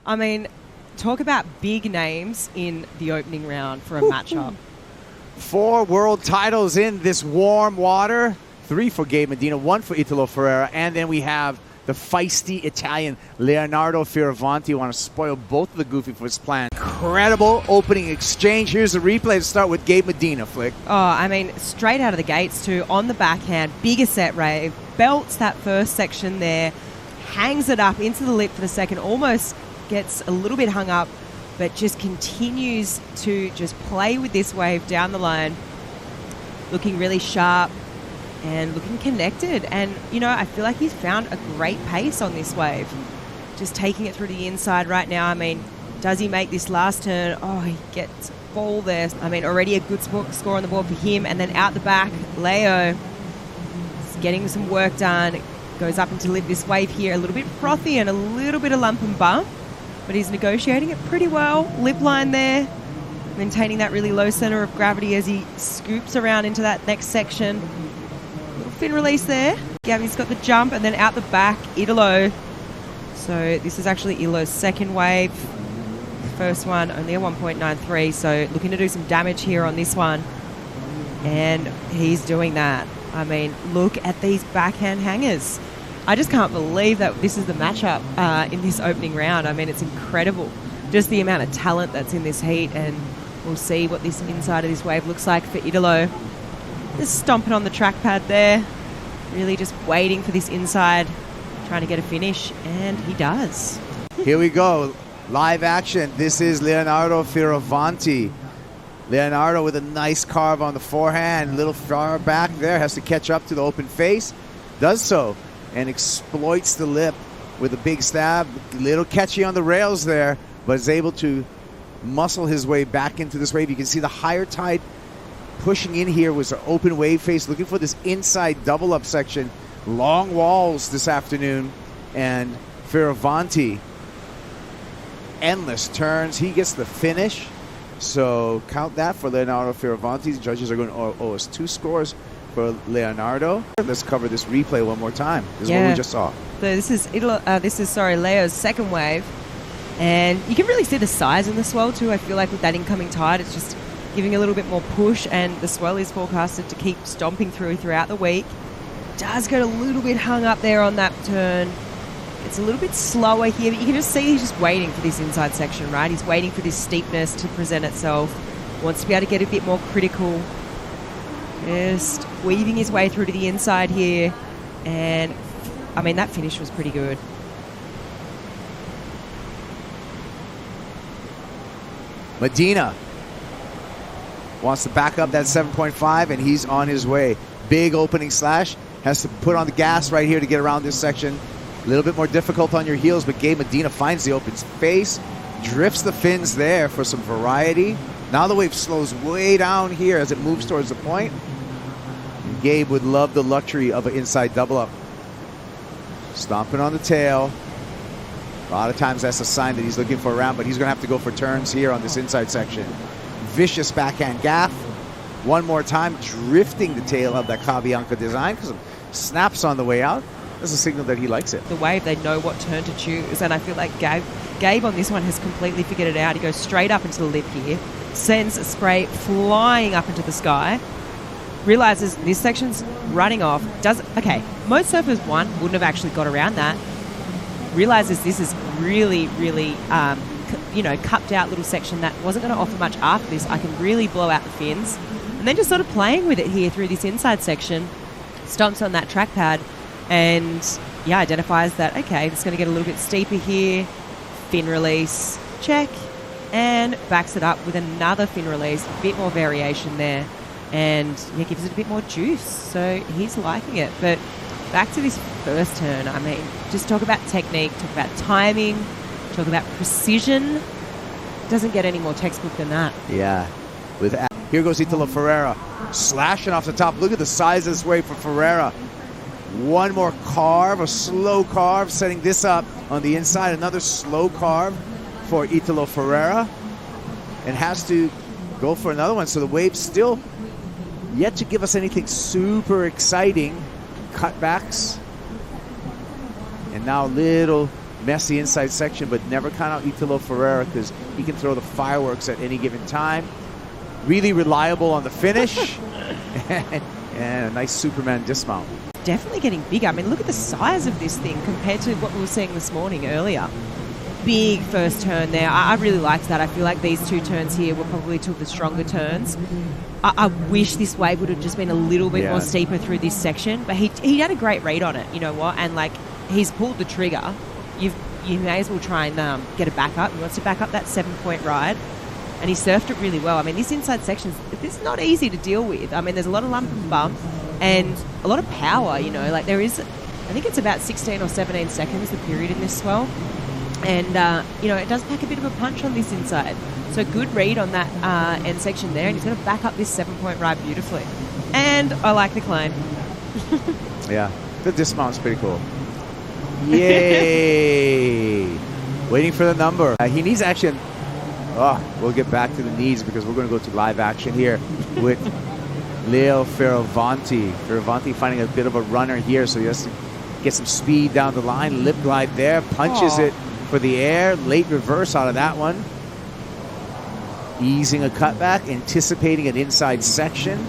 I mean, talk about big names in the opening round for a matchup. 4 world titles in this warm water. 3 for G.Medina, 1 for Italo Ferreira, and then we have the feisty Italian Leonardo Fioravanti. Want to spoil both of the goofy for his plan. Incredible opening exchange. Here's the replay to start with G.Medina, Flick. Oh, I mean, straight out of the gates too, on the backhand, bigger set rave, belts that first section there, hangs it up into the lip for the second, almost gets a little bit hung up, but just continues to just play with this wave down the line, looking really sharp and looking connected. And, you know, I feel like he's found a great pace on this wave. Just taking it through the inside right now. I mean, does he make this last turn? Oh, he gets ball there. I mean, already a good score on the board for him. And then out the back, Leo is getting some work done. Goes up into lip this wave here. A little bit frothy and a little bit of lump and bump. But he's negotiating it pretty well. Lip line there. Maintaining that really low center of gravity as he scoops around into that next section. Little fin release there. Gabby's got the jump, and then out the back, Italo. So this is actually Italo's second wave. The first one, only a 1.93, so looking to do some damage here on this one. And he's doing that. I mean, look at these backhand hangers. I just can't believe that this is the matchup in this opening round. I mean, it's incredible. Just the amount of talent that's in this heat, and we'll see what this inside of this wave looks like for Italo. Just stomping on the trackpad there, really just waiting for this inside, trying to get a finish, and he does. Here we go, live action. This is Leonardo Fioravanti. Leonardo with a nice carve on the forehand, little far back there, has to catch up to the open face, does so, and exploits the lip with a big stab, little catchy on the rails there, but is able to muscle his way back into this wave. You can see the higher tide pushing in here was an open wave face, looking for this inside double up section. Long walls this afternoon, and Fioravanti, endless turns. He gets the finish, so count that for Leonardo Fioravanti. The judges are going to owe us 2 scores for Leonardo. Let's cover this replay one more time. This is what we just saw. So this is Leo's second wave, and you can really see the size in the swell too. I feel like with that incoming tide, it's just giving a little bit more push, and the swell is forecasted to keep stomping throughout the week. Does get a little bit hung up there on that turn. It's a little bit slower here, but you can just see he's just waiting for this inside section, right? He's waiting for this steepness to present itself. Wants to be able to get a bit more critical. Just weaving his way through to the inside here. And, I mean, that finish was pretty good. Medina wants to back up that 7.5, and he's on his way. Big opening slash. Has to put on the gas right here to get around this section. A little bit more difficult on your heels, but G.Medina finds the open space, drifts the fins there for some variety. Now the wave slows way down here as it moves towards the point. And Gabe would love the luxury of an inside double up. Stomping on the tail. A lot of times that's a sign that he's looking for a round, but he's going to have to go for turns here on this inside section. Vicious backhand gaff. One more time, drifting the tail of that Cabianca design because snaps on the way out. That's a signal that he likes it. The wave, they know what turn to choose, and I feel like Gabe on this one has completely figured it out. He goes straight up into the lip here, sends a spray flying up into the sky, realizes this section's running off. Okay, most surfers, wouldn't have actually got around that. Realizes this is really, really, cupped out little section that wasn't going to offer much after this. I can really blow out the fins. And then just sort of playing with it here through this inside section, stomps on that trackpad, and identifies that, okay, it's going to get a little bit steeper here. Fin release, check, and backs it up with another fin release, a bit more variation there, and gives it a bit more juice. So he's liking it. But back to this first turn, I mean, just talk about technique, talk about timing, talk about precision. Doesn't get any more textbook than that. Yeah. Here goes Italo Ferreira, slashing off the top. Look at the size of this wave for Ferreira. One more carve, a slow carve, setting this up on the inside. Another slow carve for Italo Ferreira, and has to go for another one. So the wave still yet to give us anything super exciting. Cutbacks, and now little messy inside section, but never count out Italo Ferreira because he can throw the fireworks at any given time. Really reliable on the finish. And a nice Superman dismount. Definitely getting bigger. I mean, look at the size of this thing compared to what we were seeing this morning earlier. Big first turn there. I really liked that. I feel like these two turns here were probably two of the stronger turns. I wish this wave would have just been a little bit more steeper through this section, but he had a great read on it, you know what? And like, he's pulled the trigger. You may as well try and get a back up. He wants to back up that 7-point ride, and he surfed it really well. I mean, this inside section, it's not easy to deal with. I mean, there's a lot of lump and bump and a lot of power, you know. Like, there is, I think it's about 16 or 17 seconds, the period in this swell. And, you know, it does pack a bit of a punch on this inside. So good read on that end section there, and he's going to back up this 7-point ride beautifully. And I like the climb. Yeah, the dismount's pretty cool. Yay! Waiting for the number. He needs action. Oh, we'll get back to the needs because we're going to go to live action here with L.Fioravanti. Fioravanti finding a bit of a runner here, so he has to get some speed down the line. Lip glide there, punches it for the air. Late reverse out of that one. Easing a cutback, anticipating an inside section.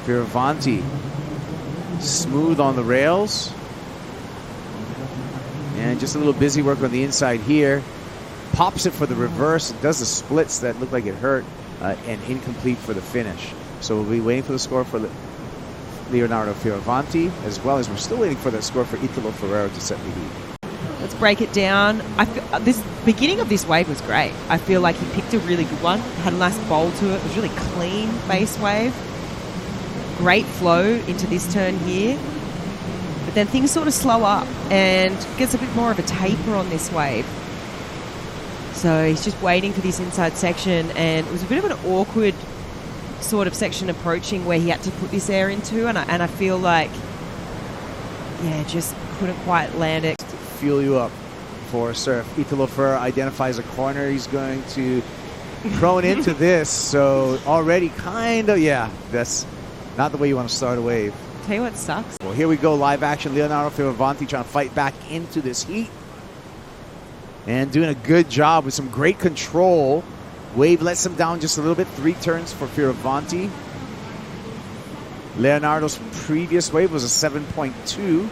Fioravanti smooth on the rails. And just a little busy work on the inside here. Pops it for the reverse. It does the splits that look like it hurt, and incomplete for the finish. So we'll be waiting for the score for Leonardo Fioravanti, as well as we're still waiting for the score for Italo Ferreira to set the heat. Let's break it down. This beginning of this wave was great. I feel like he picked a really good one. Had a nice bowl to it. It was really clean base wave. Great flow into this turn here. But then things sort of slow up and gets a bit more of a taper on this wave. So he's just waiting for this inside section, and it was a bit of an awkward sort of section approaching where he had to put this air into, and I feel like, yeah, just couldn't quite land it. Fuel you up for a surf. Italo Ferreira identifies a corner. He's going to prone into this, so already kind of, yeah, that's not the way you want to start a wave. Tell you what sucks. Well, here we go, live action. Leonardo Fioravanti trying to fight back into this heat and doing a good job with some great control. Wave lets him down just a little bit. 3 turns for Fioravanti. Leonardo's previous wave was a 7.2.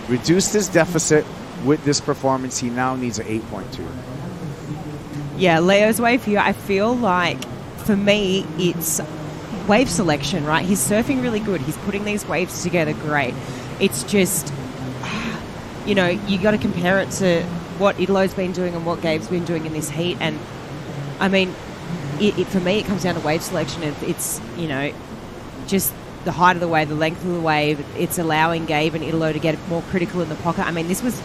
Reduced his deficit with this performance. He now needs an 8.2. Yeah, Leo's wave here, I feel like, for me, it's wave selection, right? He's surfing really good. He's putting these waves together great. It's just, you know, you got to compare it to what Italo's been doing and what Gabe's been doing in this heat. And, I mean, for me, it comes down to wave selection. It's, you know, just the height of the wave, the length of the wave. It's allowing Gabe and Italo to get more critical in the pocket. I mean, this was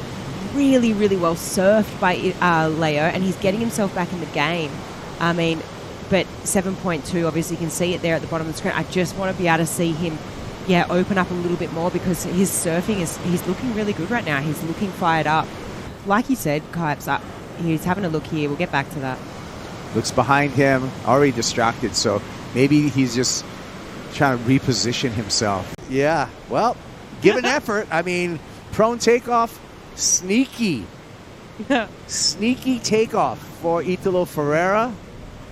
really, really well surfed by Leo, and he's getting himself back in the game. I mean, but 7.2, obviously you can see it there at the bottom of the screen. I just want to be able to see him, yeah, open up a little bit more, because his surfing he's looking really good right now. He's looking fired up. Like you said, Kipes, he's having a look here. We'll get back to that. Looks behind him, already distracted, so maybe he's just trying to reposition himself. Yeah, well, give an effort. I mean, prone takeoff, sneaky. Sneaky takeoff for Italo Ferreira,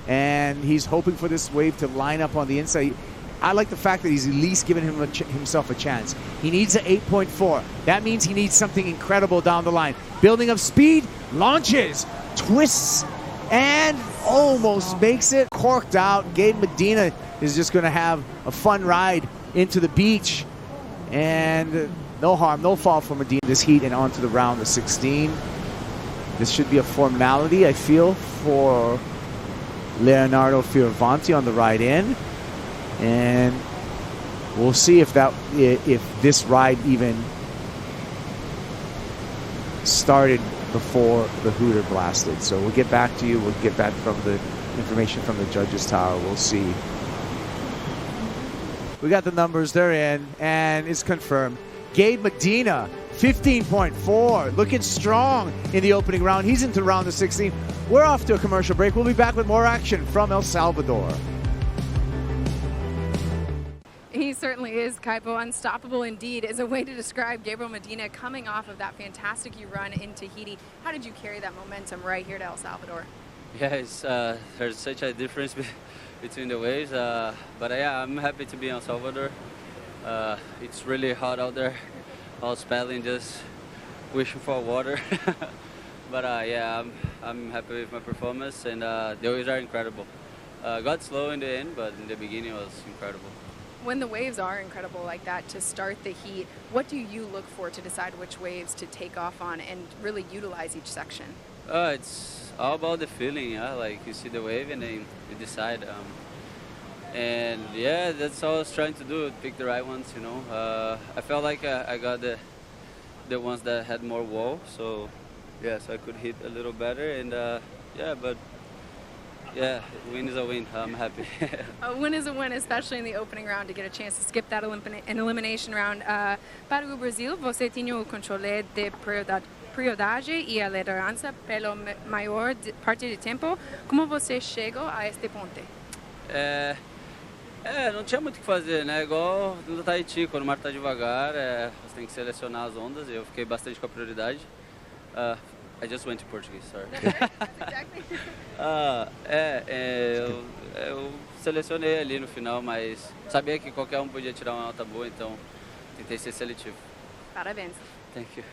and he's hoping for this wave to line up on the inside. I like the fact that he's at least giving himself a chance. He needs an 8.4. That means he needs something incredible down the line. Building up speed, launches, twists, and almost makes it. Corked out. G.Medina is just going to have a fun ride into the beach. And no harm, no foul for Medina this heat and on to the round of 16. This should be a formality, I feel, for Leonardo Fioravanti on the ride in. And we'll see if this ride even started before the hooter blasted. So we'll get back to you. We'll get back from the information from the judges' tower. We'll see. We got the numbers. They're in, and it's confirmed. G.Medina, 15.4, looking strong in the opening round. He's into round of 16. We're off to a commercial break. We'll be back with more action from El Salvador. He's He certainly is, Kaipo. Unstoppable indeed is a way to describe Gabriel Medina coming off of that fantastic run in Tahiti. How did you carry that momentum right here to El Salvador? Yeah, there's such a difference between the waves. But yeah, I'm happy to be in El Salvador. It's really hot out there. I was paddling, just wishing for water. But yeah, I'm happy with my performance, and the waves are incredible. Got slow in the end, but in the beginning it was incredible. When the waves are incredible like that to start the heat, what do you look for to decide which waves to take off on and really utilize each section? It's all about the feeling, yeah. Like you see the wave and then you decide. And yeah, that's all I was trying to do, pick the right ones, you know. I felt like I got the ones that had more wall, so yeah, so I could hit a little better. And yeah, but yeah, win is a win. I'm happy. A win is a win, especially in the opening round, to get a chance to skip that elimination round. Para o Brasil, você tinha o controle de prioridade e a liderança pela maior parte do tempo. Como você chegou a este ponto? Não tinha muito o que fazer, né? Igual no Tahiti, quando o mar tá devagar, você tem que selecionar as ondas. Eu fiquei bastante com a prioridade. I just went to Portuguese, sorry. Exactly. Eu selecionei ali no final, mas sabia que qualquer um podia tirar uma nota boa, então tentei ser seletivo. Parabéns. Thank you.